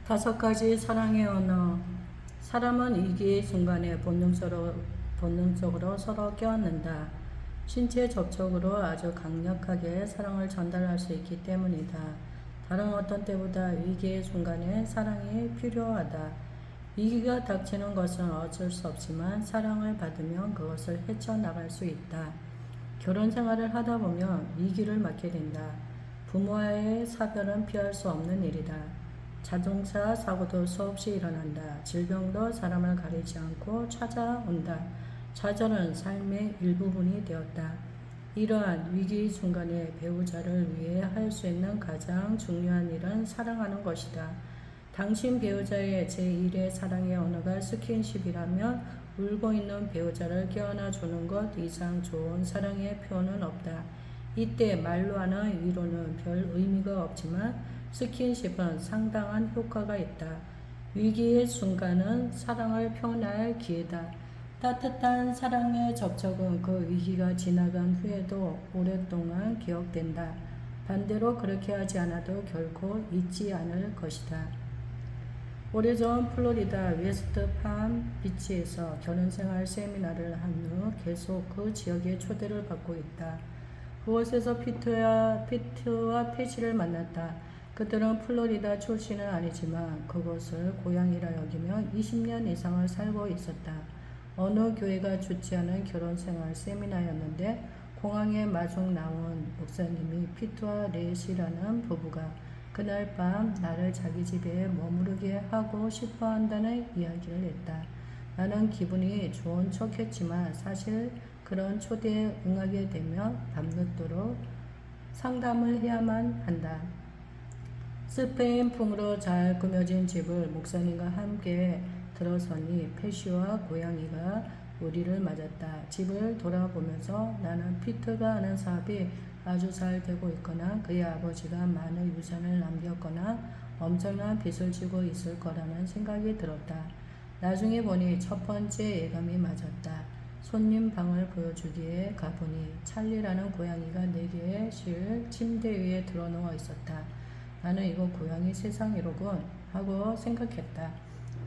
5가지 사랑의 언어. 사람은 위기의 순간에 본능적으로 서로 껴안는다. 신체 접촉으로 아주 강력하게 사랑을 전달할 수 있기 때문이다. 다른 어떤 때보다 위기의 순간에 사랑이 필요하다. 위기가 닥치는 것은 어쩔 수 없지만 사랑을 받으면 그것을 헤쳐나갈 수 있다. 결혼 생활을 하다 보면 위기를 맞게 된다. 부모와의 사별은 피할 수 없는 일이다. 자동차 사고도 수없이 일어난다. 질병도 사람을 가리지 않고 찾아온다. 좌절은 삶의 일부분이 되었다. 이러한 위기 순간에 배우자를 위해 할 수 있는 가장 중요한 일은 사랑하는 것이다. 당신 배우자의 제1의 사랑의 언어가 스킨십이라면 울고 있는 배우자를 껴안아 주는 것 이상 좋은 사랑의 표현은 없다. 이때 말로 하는 위로는 별 의미가 없지만 스킨십은 상당한 효과가 있다. 위기의 순간은 사랑을 표현할 기회다. 따뜻한 사랑의 접촉은 그 위기가 지나간 후에도 오랫동안 기억된다. 반대로 그렇게 하지 않아도 결코 잊지 않을 것이다. 오래전 플로리다 웨스트팜 비치에서 결혼생활 세미나를 한 후 계속 그 지역에 초대를 받고 있다. 그곳에서 피트와 패시를 만났다. 그들은 플로리다 출신은 아니지만 그곳을 고향이라 여기며 20년 이상을 살고 있었다. 어느 교회가 주최하는 결혼생활 세미나였는데 공항에 마중 나온 목사님이 피트와 렛이라는 부부가 그날 밤 나를 자기 집에 머무르게 하고 싶어 한다는 이야기를 했다. 나는 기분이 좋은 척했지만 사실 그런 초대에 응하게 되면 밤늦도록 상담을 해야만 한다. 스페인풍으로 잘 꾸며진 집을 목사님과 함께 들어서니 패시와 고양이가 우리를 맞았다. 집을 돌아보면서 나는 피트가 하는 사업이 아주 잘 되고 있거나 그의 아버지가 많은 유산을 남겼거나 엄청난 빚을 지고 있을 거라는 생각이 들었다. 나중에 보니 첫 번째 예감이 맞았다. 손님 방을 보여주기에 가보니 찰리라는 고양이가 4개의 실 침대 위에 드러누워 있었다. 나는 이거 고양이 세상이로군 하고 생각했다.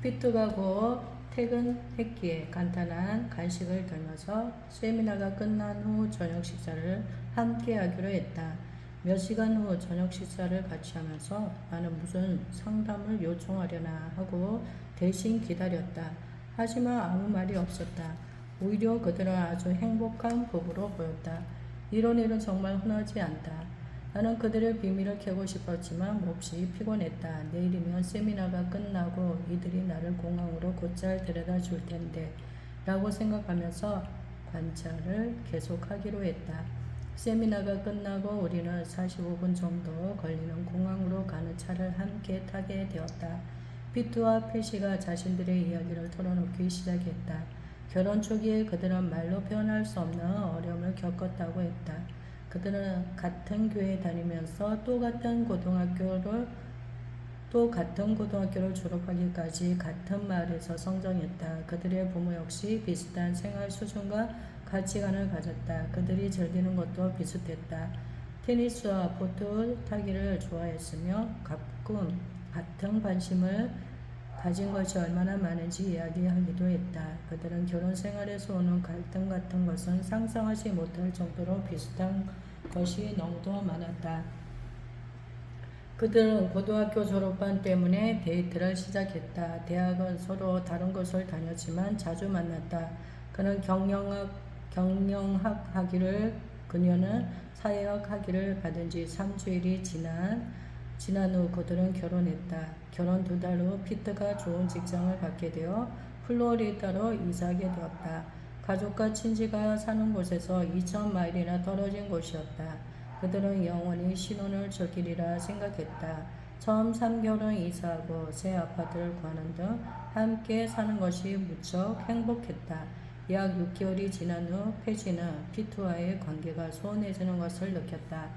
피트가 곧 퇴근했기에 간단한 간식을 들면서 세미나가 끝난 후 저녁 식사를 함께 하기로 했다. 몇 시간 후 저녁 식사를 같이 하면서 나는 무슨 상담을 요청하려나 하고 대신 기다렸다. 하지만 아무 말이 없었다. 오히려 그들은 아주 행복한 부부로 보였다. 이런 일은 정말 흔하지 않다. 나는 그들의 비밀을 캐고 싶었지만 몹시 피곤했다. 내일이면 세미나가 끝나고 이들이 나를 공항으로 곧잘 데려다 줄 텐데 라고 생각하면서 관찰을 계속하기로 했다. 세미나가 끝나고 우리는 45분 정도 걸리는 공항으로 가는 차를 함께 타게 되었다. 피트와 패시가 자신들의 이야기를 털어놓기 시작했다. 결혼 초기에 그들은 말로 표현할 수 없는 어려움을 겪었다고 했다. 그들은 같은 교회에 다니면서 또 같은 고등학교를 졸업하기까지 같은 마을에서 성장했다. 그들의 부모 역시 비슷한 생활 수준과 가치관을 가졌다. 그들이 즐기는 것도 비슷했다. 테니스와 보트 타기를 좋아했으며 가끔 같은 관심을 가진 것이 얼마나 많은지 이야기하기도 했다. 그들은 결혼 생활에서 오는 갈등 같은 것은 상상하지 못할 정도로 비슷한 것이 너무도 많았다. 그들은 고등학교 졸업반 때문에 데이트를 시작했다. 대학은 서로 다른 곳을 다녔지만 자주 만났다. 그는 경영학 하기를 그녀는 사회학 학위를 받은 지 3주일이 지난 후 그들은 결혼했다. 결혼 2달 후 피트가 좋은 직장을 갖게 되어 플로리다로 이사하게 되었다. 가족과 친지가 사는 곳에서 2,000마일이나 떨어진 곳이었다. 그들은 영원히 신혼을 즐기리라 생각했다. 처음 3개월은 이사하고 새 아파트를 구하는 등 함께 사는 것이 무척 행복했다. 약 6개월이 지난 후 패시는 피트와의 관계가 소원해지는 것을 느꼈다.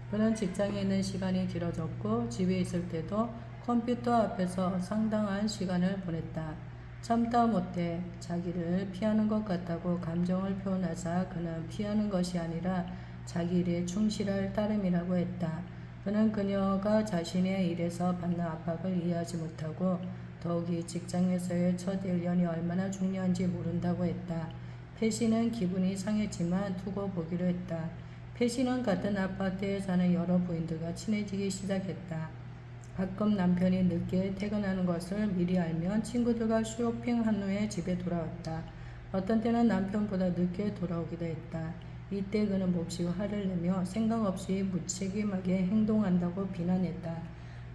그는 직장에 있는 시간이 길어졌고 집에 있을 때도 컴퓨터 앞에서 상당한 시간을 보냈다. 참다 못해 자기를 피하는 것 같다고 감정을 표현하자 그는 피하는 것이 아니라 자기 일에 충실할 따름이라고 했다. 그는 그녀가 자신의 일에서 받는 압박을 이해하지 못하고 더욱이 직장에서의 첫 1년이 얼마나 중요한지 모른다고 했다. 패시는 기분이 상했지만 두고 보기로 했다. 패시는 같은 아파트에 사는 여러 부인들과 친해지기 시작했다. 가끔 남편이 늦게 퇴근하는 것을 미리 알면 친구들과 쇼핑한 후에 집에 돌아왔다. 어떤 때는 남편보다 늦게 돌아오기도 했다. 이때 그는 몹시 화를 내며 생각 없이 무책임하게 행동한다고 비난했다.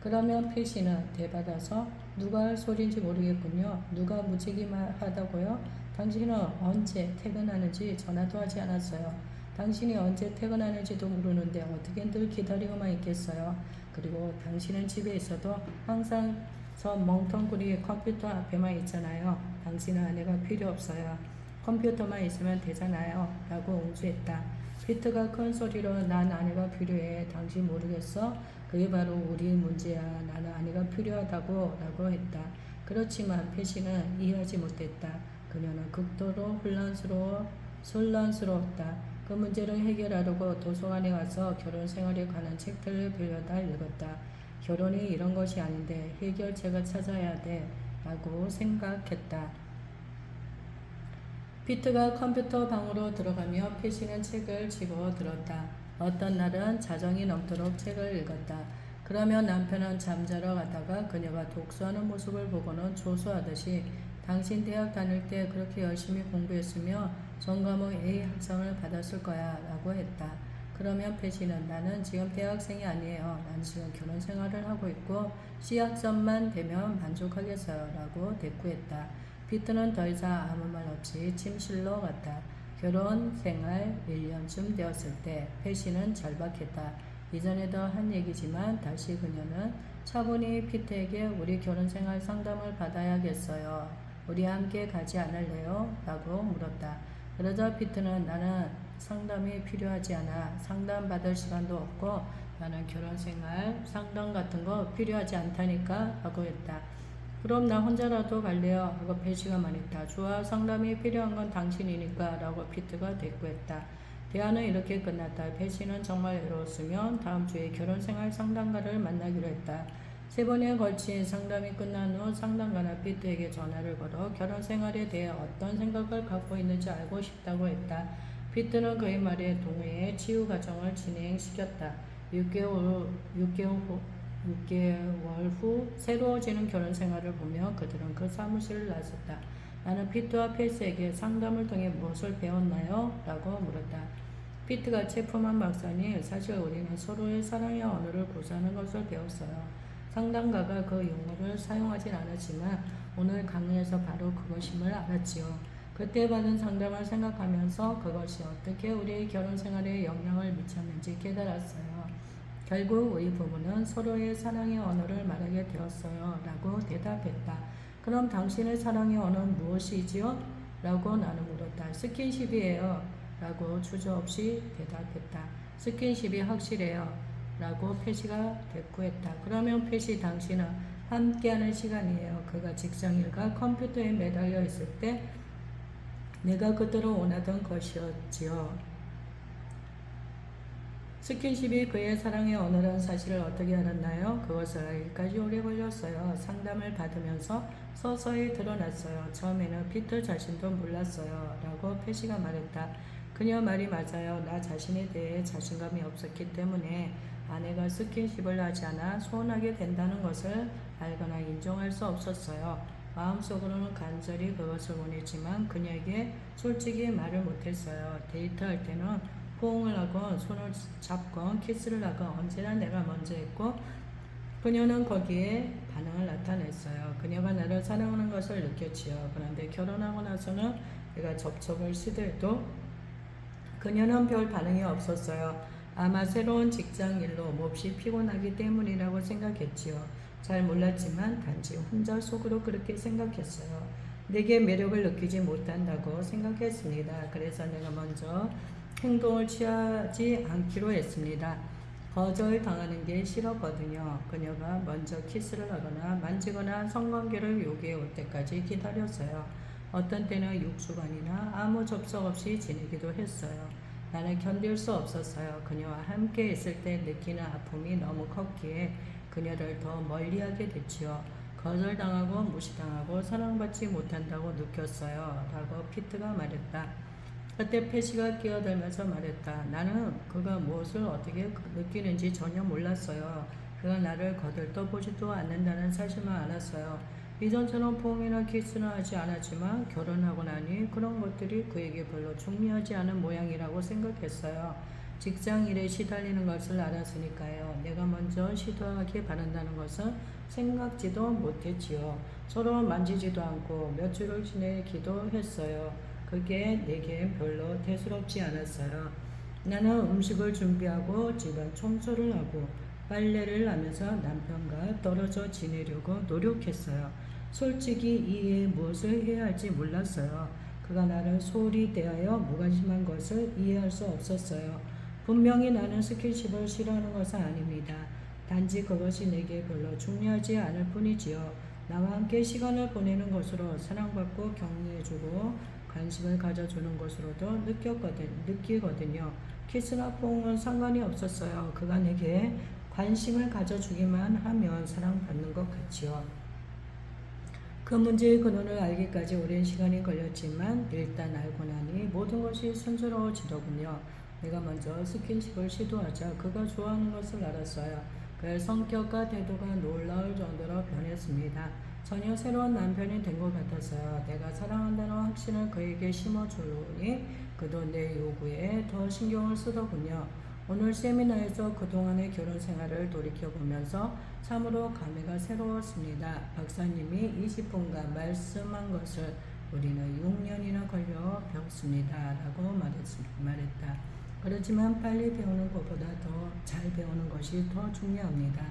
그러면 패시는 대받아서 누가 할 소리인지 모르겠군요. 누가 무책임하다고요? 당신은 언제 퇴근하는지 전화도 하지 않았어요. 당신이 언제 퇴근하는지도 모르는데 어떻게 늘 기다리고만 있겠어요. 그리고 당신은 집에 있어도 항상 저 멍텅구리 컴퓨터 앞에만 있잖아요. 당신은 아내가 필요 없어요. 컴퓨터만 있으면 되잖아요. 라고 옹주했다. 피트가 큰 소리로 난 아내가 필요해. 당신 모르겠어? 그게 바로 우리 문제야. 나는 아내가 필요하다고 라고 했다. 그렇지만 패시는 이해하지 못했다. 그녀는 극도로 혼란스러웠다. 그 문제를 해결하려고 도서관에 가서 결혼 생활에 관한 책들을 빌려다 읽었다. 결혼이 이런 것이 아닌데 해결책을 찾아야 돼. 라고 생각했다. 피트가 컴퓨터 방으로 들어가며 패시는 책을 집어 들었다. 어떤 날은 자정이 넘도록 책을 읽었다. 그러면 남편은 잠자러 가다가 그녀가 독서하는 모습을 보고는 조소하듯이 당신 대학 다닐 때 그렇게 열심히 공부했으며 전 과목 A 학점을 받았을 거야 라고 했다. 그러면 패시는 나는 지금 대학생이 아니에요. 난 지금 결혼 생활을 하고 있고 C 학점만 되면 만족하겠어요 라고 대꾸했다. 피트는 더 이상 아무 말 없이 침실로 갔다. 결혼 생활 1년쯤 되었을 때 패시는 절박했다. 이전에도 한 얘기지만 다시 그녀는 차분히 피트에게 우리 결혼 생활 상담을 받아야겠어요. 우리 함께 가지 않을래요? 라고 물었다. 그러자 피트는 나는 상담이 필요하지 않아. 상담받을 시간도 없고 나는 결혼 생활 상담 같은 거 필요하지 않다니까 라고 했다. 그럼 나 혼자라도 갈래요? 하고 패시가 말했다. 좋아, 상담이 필요한 건 당신이니까 라고 피트가 대꾸했다. 대화는 이렇게 끝났다. 패시는 정말 외로웠으며 다음 주에 결혼생활 상담가를 만나기로 했다. 3번에 걸친 상담이 끝난 후 상담가는 피트에게 전화를 걸어 결혼생활에 대해 어떤 생각을 갖고 있는지 알고 싶다고 했다. 피트는 그의 말에 동의해 치유 과정을 진행시켰다. 6개월 후 새로워지는 결혼 생활을 보며 그들은 그 사무실을 나섰다. 나는 피트와 패스에게 상담을 통해 무엇을 배웠나요? 라고 물었다. 피트가 체프만 박사님, 사실 우리는 서로의 사랑의 언어를 구사하는 것을 배웠어요. 상담가가 그 용어를 사용하진 않았지만 오늘 강의에서 바로 그것임을 알았지요. 그때 받은 상담을 생각하면서 그것이 어떻게 우리의 결혼 생활에 영향을 미쳤는지 깨달았어요. 결국 우리 부부는 서로의 사랑의 언어를 말하게 되었어요. 라고 대답했다. 그럼 당신의 사랑의 언어는 무엇이지요? 라고 나는 물었다. 스킨십이에요. 라고 주저없이 대답했다. 스킨십이 확실해요. 라고 패시가 대꾸했다. 그러면 패시 당신은 함께하는 시간이에요. 그가 직장일과 컴퓨터에 매달려 있을 때 내가 그토록 원하던 것이었지요. 스킨십이 그의 사랑의 언어라는 사실을 어떻게 알았나요? 그것을 알기까지 오래 걸렸어요. 상담을 받으면서 서서히 드러났어요. 처음에는 피터 자신도 몰랐어요. 라고 패시가 말했다. 그녀 말이 맞아요. 나 자신에 대해 자신감이 없었기 때문에 아내가 스킨십을 하지 않아 소원하게 된다는 것을 알거나 인정할 수 없었어요. 마음속으로는 간절히 그것을 원했지만 그녀에게 솔직히 말을 못했어요. 데이트할 때는 포옹을 하건 손을 잡건 키스를 하건 언제나 내가 먼저 했고 그녀는 거기에 반응을 나타냈어요. 그녀가 나를 사랑하는 것을 느꼈지요. 그런데 결혼하고 나서는 내가 접촉을 시도해도 그녀는 별 반응이 없었어요. 아마 새로운 직장 일로 몹시 피곤하기 때문이라고 생각했지요. 잘 몰랐지만 단지 혼자 속으로 그렇게 생각했어요. 내게 매력을 느끼지 못한다고 생각했습니다. 그래서 내가 먼저 행동을 취하지 않기로 했습니다. 거절당하는 게 싫었거든요. 그녀가 먼저 키스를 하거나 만지거나 성관계를 요구해 올 때까지 기다렸어요. 어떤 때는 6주간이나 아무 접촉 없이 지내기도 했어요. 나는 견딜 수 없었어요. 그녀와 함께 있을 때 느끼는 아픔이 너무 컸기에 그녀를 더 멀리하게 됐지요. 거절당하고 무시당하고 사랑받지 못한다고 느꼈어요. 라고 피트가 말했다. 그때 패시가 끼어들면서 말했다. 나는 그가 무엇을 어떻게 느끼는지 전혀 몰랐어요. 그가 나를 거들떠보지도 않는다는 사실만 알았어요. 이전처럼 포옹이나 키스는 하지 않았지만 결혼하고 나니 그런 것들이 그에게 별로 중요하지 않은 모양이라고 생각했어요. 직장 일에 시달리는 것을 알았으니까요. 내가 먼저 시도하기 바란다는 것은 생각지도 못했지요. 서로 만지지도 않고 몇 주를 지내기도 했어요. 그게 내겐 별로 대수롭지 않았어요. 나는 음식을 준비하고 집안 청소를 하고 빨래를 하면서 남편과 떨어져 지내려고 노력했어요. 솔직히 이에 무엇을 해야 할지 몰랐어요. 그가 나를 소홀히 대하여 무관심한 것을 이해할 수 없었어요. 분명히 나는 스킨십을 싫어하는 것은 아닙니다. 단지 그것이 내게 별로 중요하지 않을 뿐이지요. 나와 함께 시간을 보내는 것으로 사랑받고 격려해주고 관심을 가져주는 것으로도 느끼거든요. 키스나 포옹은 상관이 없었어요. 그가 내게 관심을 가져주기만 하면 사랑받는 것 같지요. 그 문제의 근원을 알기까지 오랜 시간이 걸렸지만 일단 알고 나니 모든 것이 순조로워지더군요. 내가 먼저 스킨십을 시도하자 그가 좋아하는 것을 알았어요. 그의 성격과 태도가 놀라울 정도로 변했습니다. 전혀 새로운 남편이 된 것 같았어요. 내가 사랑한다는 확신을 그에게 심어주니 그도 내 요구에 더 신경을 쓰더군요. 오늘 세미나에서 그동안의 결혼 생활을 돌이켜보면서 참으로 감회가 새로웠습니다. 박사님이 20분간 말씀한 것을 우리는 6년이나 걸려 배웠습니다. 라고 말했다. 그렇지만 빨리 배우는 것보다 더 잘 배우는 것이 더 중요합니다.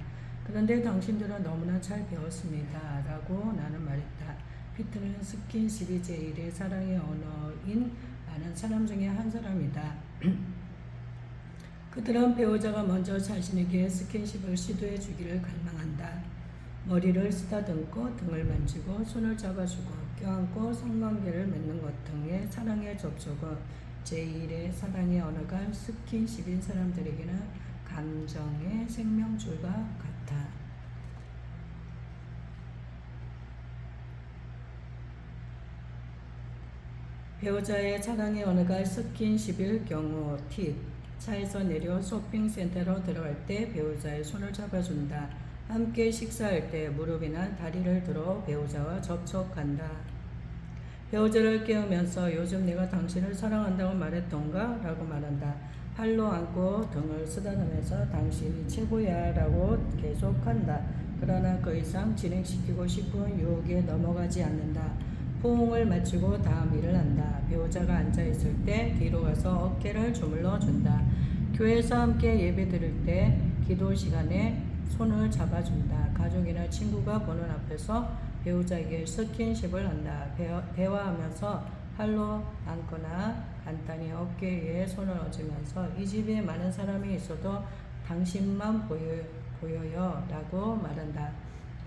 그런데 당신들은 너무나 잘 배웠습니다. 라고 나는 말했다. 피트는 스킨십이 제1의 사랑의 언어인 많은 사람 중에 한 사람이다. 그들은 배우자가 먼저 자신에게 스킨십을 시도해 주기를 갈망한다. 머리를 쓰다듬고 등을 만지고 손을 잡아주고 껴안고 성관계를 맺는 것 등의 사랑의 접촉은 제1의 사랑의 언어가 스킨십인 사람들에게는 감정의 생명줄과 같아. 배우자의 사랑의 언어가 스킨십일 경우 팁. 차에서 내려 쇼핑센터로 들어갈 때 배우자의 손을 잡아준다. 함께 식사할 때 무릎이나 다리를 들어 배우자와 접촉한다. 배우자를 깨우면서 요즘 내가 당신을 사랑한다고 말했던가? 라고 말한다. 팔로 안고 등을 쓰다듬으면서 당신이 최고야 라고 계속한다. 그러나 그 이상 진행시키고 싶은 유혹에 넘어가지 않는다. 포옹을 마치고 다음 일을 한다. 배우자가 앉아있을 때 뒤로 가서 어깨를 주물러 준다. 교회에서 함께 예배 드릴 때 기도 시간에 손을 잡아준다. 가족이나 친구가 보는 앞에서 배우자에게 스킨십을 한다. 대화하면서 팔로 안거나 간단히 어깨 위에 손을 얹으면서 이 집에 많은 사람이 있어도 당신만 보여요 라고 말한다.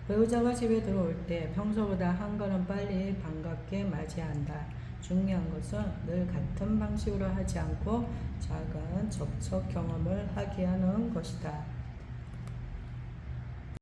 배우자가 집에 들어올 때 평소보다 한 걸음 빨리 반갑게 맞이한다. 중요한 것은 늘 같은 방식으로 하지 않고 작은 접촉 경험을 하게 하는 것이다.